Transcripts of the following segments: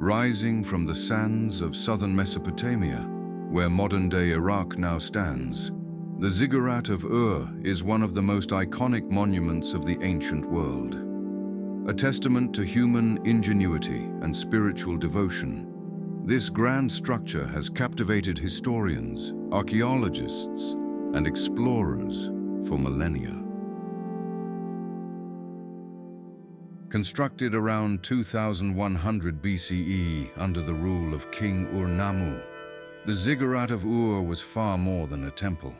Rising from the sands of southern Mesopotamia, where modern-day Iraq now stands, the Ziggurat of Ur is one of the most iconic monuments of the ancient world. A testament to human ingenuity and spiritual devotion, this grand structure has captivated historians, archaeologists, and explorers for millennia. Constructed around 2100 BCE under the rule of King Ur-Nammu, the Ziggurat of Ur was far more than a temple.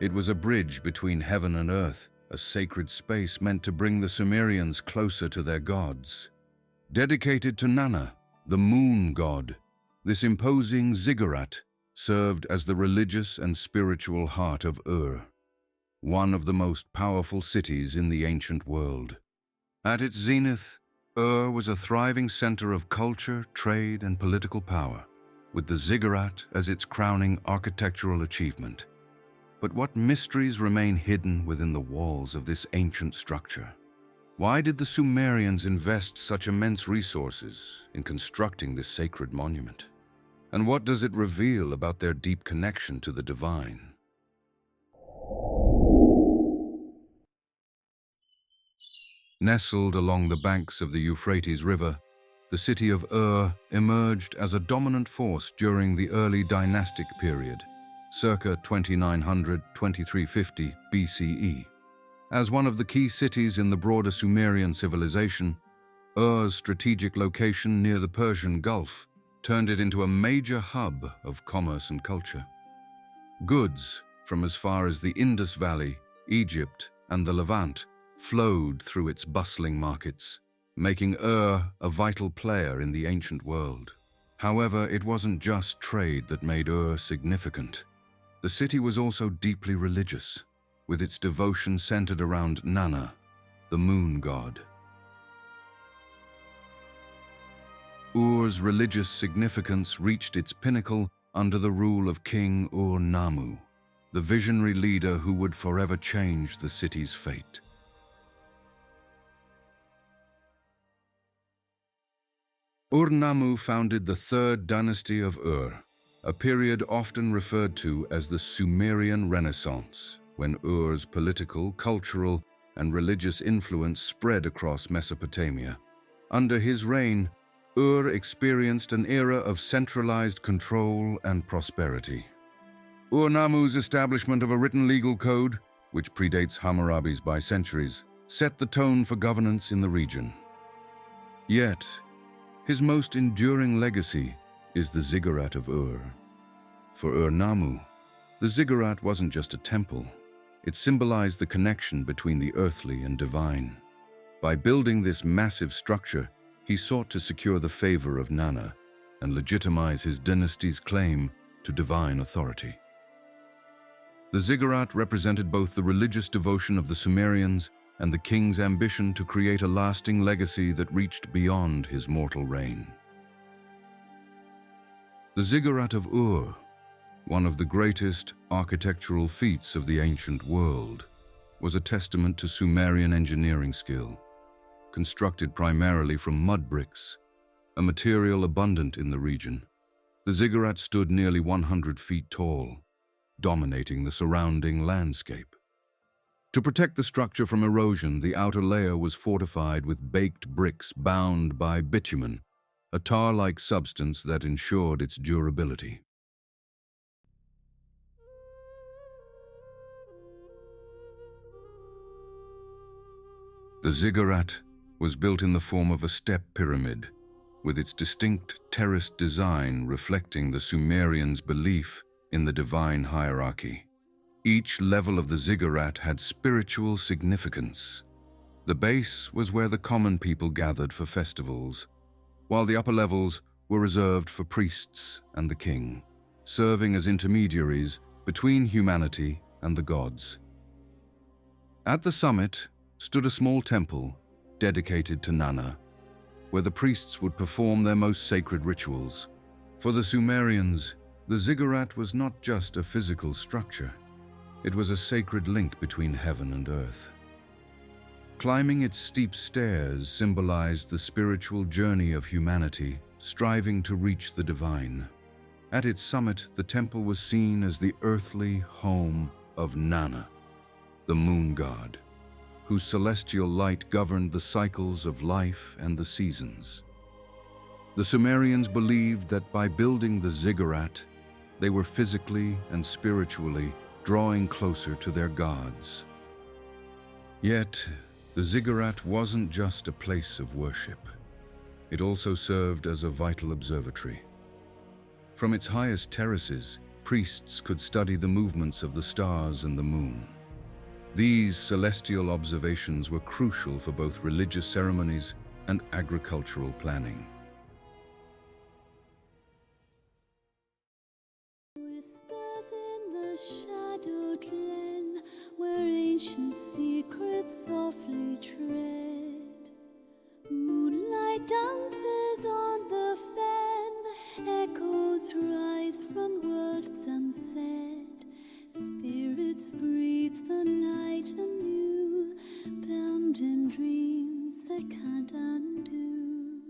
It was a bridge between heaven and earth, a sacred space meant to bring the Sumerians closer to their gods. Dedicated to Nanna, the moon god, this imposing ziggurat served as the religious and spiritual heart of Ur, one of the most powerful cities in the ancient world. At its zenith, Ur was a thriving center of culture, trade, and political power, with the ziggurat as its crowning architectural achievement. But what mysteries remain hidden within the walls of this ancient structure? Why did the Sumerians invest such immense resources in constructing this sacred monument? And what does it reveal about their deep connection to the divine? Nestled along the banks of the Euphrates River, the city of Ur emerged as a dominant force during the early dynastic period, circa 2900–2350 BCE. As one of the key cities in the broader Sumerian civilization, Ur's strategic location near the Persian Gulf turned it into a major hub of commerce and culture. Goods from as far as the Indus Valley, Egypt, and the Levant flowed through its bustling markets, making Ur a vital player in the ancient world. However, it wasn't just trade that made Ur significant. The city was also deeply religious, with its devotion centered around Nanna, the moon god. Ur's religious significance reached its pinnacle under the rule of King Ur-Nammu, the visionary leader who would forever change the city's fate. Ur-Nammu founded the third dynasty of Ur, a period often referred to as the Sumerian Renaissance, when Ur's political, cultural, and religious influence spread across Mesopotamia. Under his reign, Ur experienced an era of centralized control and prosperity. Ur-Nammu's establishment of a written legal code, which predates Hammurabi's by centuries, set the tone for governance in the region. Yet, his most enduring legacy is the Ziggurat of Ur. For Ur-Nammu, the ziggurat wasn't just a temple. It symbolized the connection between the earthly and divine. By building this massive structure, he sought to secure the favor of Nanna and legitimize his dynasty's claim to divine authority. The ziggurat represented both the religious devotion of the Sumerians and the king's ambition to create a lasting legacy that reached beyond his mortal reign. The Ziggurat of Ur, one of the greatest architectural feats of the ancient world, was a testament to Sumerian engineering skill. Constructed primarily from mud bricks, a material abundant in the region, the ziggurat stood nearly 100 feet tall, dominating the surrounding landscape. To protect the structure from erosion, the outer layer was fortified with baked bricks bound by bitumen, a tar-like substance that ensured its durability. The ziggurat was built in the form of a step pyramid, with its distinct terraced design reflecting the Sumerians' belief in the divine hierarchy. Each level of the ziggurat had spiritual significance. The base was where the common people gathered for festivals, while the upper levels were reserved for priests and the king, serving as intermediaries between humanity and the gods. At the summit stood a small temple dedicated to Nanna, where the priests would perform their most sacred rituals. For the Sumerians, the ziggurat was not just a physical structure. It was a sacred link between heaven and earth. Climbing its steep stairs symbolized the spiritual journey of humanity striving to reach the divine. At its summit, the temple was seen as the earthly home of Nana, the moon god, whose celestial light governed the cycles of life and the seasons. The Sumerians believed that by building the ziggurat, they were physically and spiritually drawing closer to their gods. Yet, the ziggurat wasn't just a place of worship. It also served as a vital observatory. From its highest terraces, priests could study the movements of the stars and the moon. These celestial observations were crucial for both religious ceremonies and agricultural planning. Whispers in the shadowed glen, where ancient secrets softly tread. Moonlight dances on the fen, echoes rise from worlds unsaid. Spirits breathe the night anew, bound in dreams that can't undo.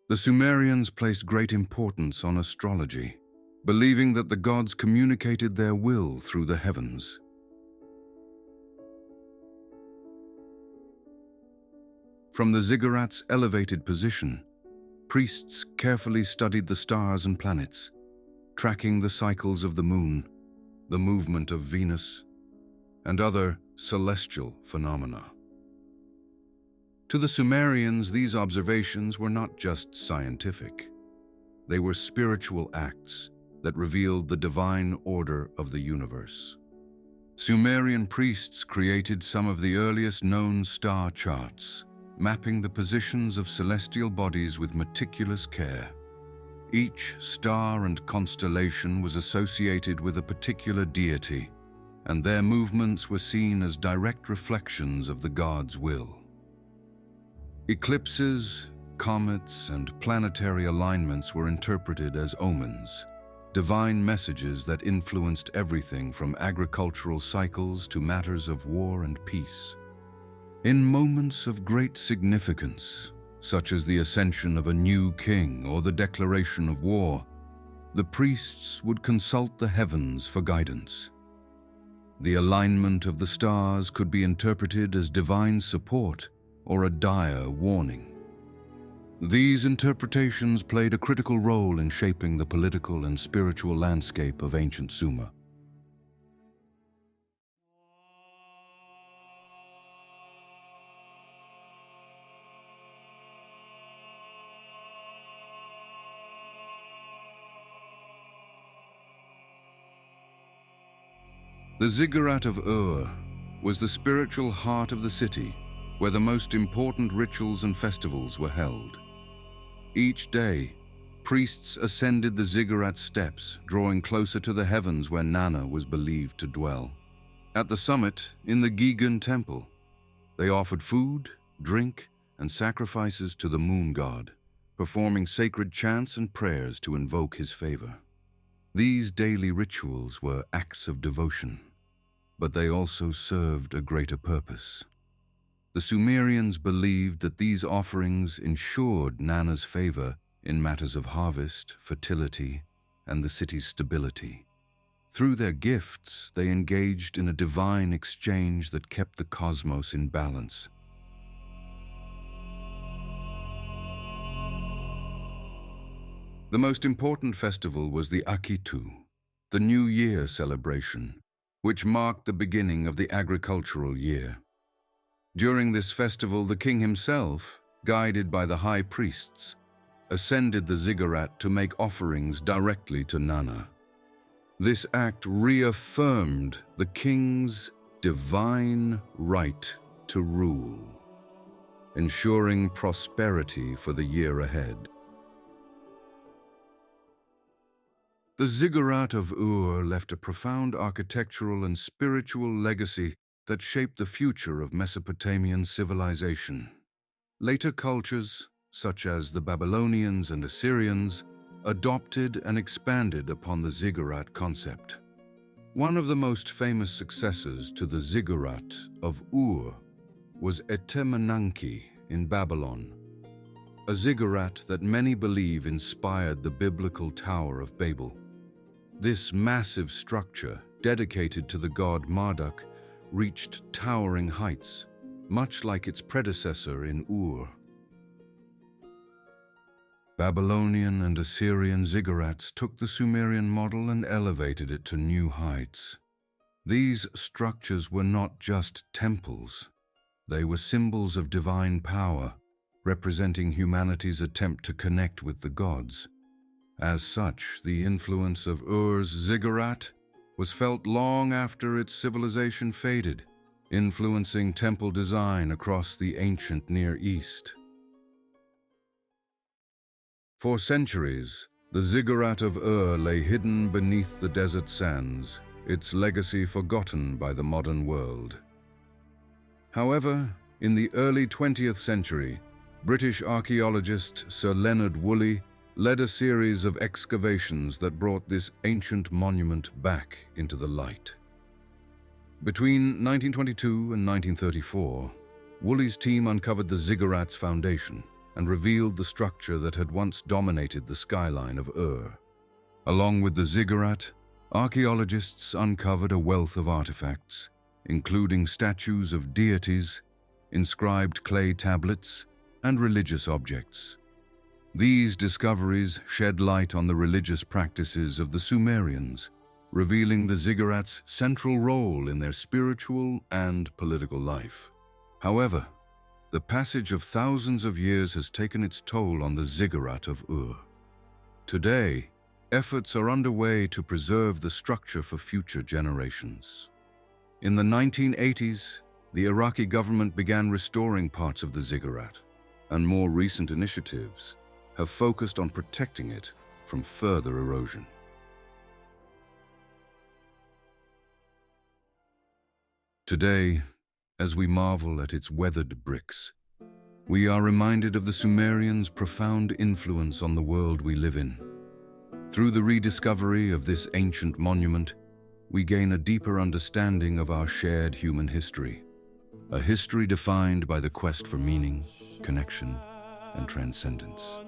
The Sumerians placed great importance on astrology, believing that the gods communicated their will through the heavens. From the ziggurat's elevated position, priests carefully studied the stars and planets, tracking the cycles of the moon, the movement of Venus, and other celestial phenomena. To the Sumerians, these observations were not just scientific. They were spiritual acts that revealed the divine order of the universe. Sumerian priests created some of the earliest known star charts, mapping the positions of celestial bodies with meticulous care. Each star and constellation was associated with a particular deity, and their movements were seen as direct reflections of the god's will. Eclipses, comets, and planetary alignments were interpreted as omens, divine messages that influenced everything from agricultural cycles to matters of war and peace. In moments of great significance, such as the ascension of a new king or the declaration of war, the priests would consult the heavens for guidance. The alignment of the stars could be interpreted as divine support or a dire warning. These interpretations played a critical role in shaping the political and spiritual landscape of ancient Sumer. The Ziggurat of Ur was the spiritual heart of the city, where the most important rituals and festivals were held. Each day, priests ascended the ziggurat steps, drawing closer to the heavens where Nana was believed to dwell. At the summit, in the Gigan temple, they offered food, drink, and sacrifices to the moon god, performing sacred chants and prayers to invoke his favor. These daily rituals were acts of devotion, but they also served a greater purpose. The Sumerians believed that these offerings ensured Nana's favor in matters of harvest, fertility, and the city's stability. Through their gifts, they engaged in a divine exchange that kept the cosmos in balance. The most important festival was the Akitu, the New Year celebration, which marked the beginning of the agricultural year. During this festival, the king himself, guided by the high priests, ascended the ziggurat to make offerings directly to Nana. This act reaffirmed the king's divine right to rule, ensuring prosperity for the year ahead. The Ziggurat of Ur left a profound architectural and spiritual legacy that shaped the future of Mesopotamian civilization. Later cultures, such as the Babylonians and Assyrians, adopted and expanded upon the ziggurat concept. One of the most famous successors to the Ziggurat of Ur was Etemenanki in Babylon, a ziggurat that many believe inspired the biblical Tower of Babel. This massive structure, dedicated to the god Marduk, reached towering heights, much like its predecessor in Ur. Babylonian and Assyrian ziggurats took the Sumerian model and elevated it to new heights. These structures were not just temples. They were symbols of divine power, representing humanity's attempt to connect with the gods. As such, the influence of Ur's ziggurat was felt long after its civilization faded, influencing temple design across the ancient Near East. For centuries, the Ziggurat of Ur lay hidden beneath the desert sands, its legacy forgotten by the modern world. However, in the early 20th century, British archaeologist Sir Leonard Woolley led a series of excavations that brought this ancient monument back into the light. Between 1922 and 1934, Woolley's team uncovered the ziggurat's foundation and revealed the structure that had once dominated the skyline of Ur. Along with the ziggurat, archaeologists uncovered a wealth of artifacts, including statues of deities, inscribed clay tablets, and religious objects. These discoveries shed light on the religious practices of the Sumerians, revealing the ziggurat's central role in their spiritual and political life. However, the passage of thousands of years has taken its toll on the Ziggurat of Ur. Today, efforts are underway to preserve the structure for future generations. In the 1980s, the Iraqi government began restoring parts of the ziggurat, and more recent initiatives have focused on protecting it from further erosion. Today, as we marvel at its weathered bricks, we are reminded of the Sumerians' profound influence on the world we live in. Through the rediscovery of this ancient monument, we gain a deeper understanding of our shared human history, a history defined by the quest for meaning, connection, and transcendence.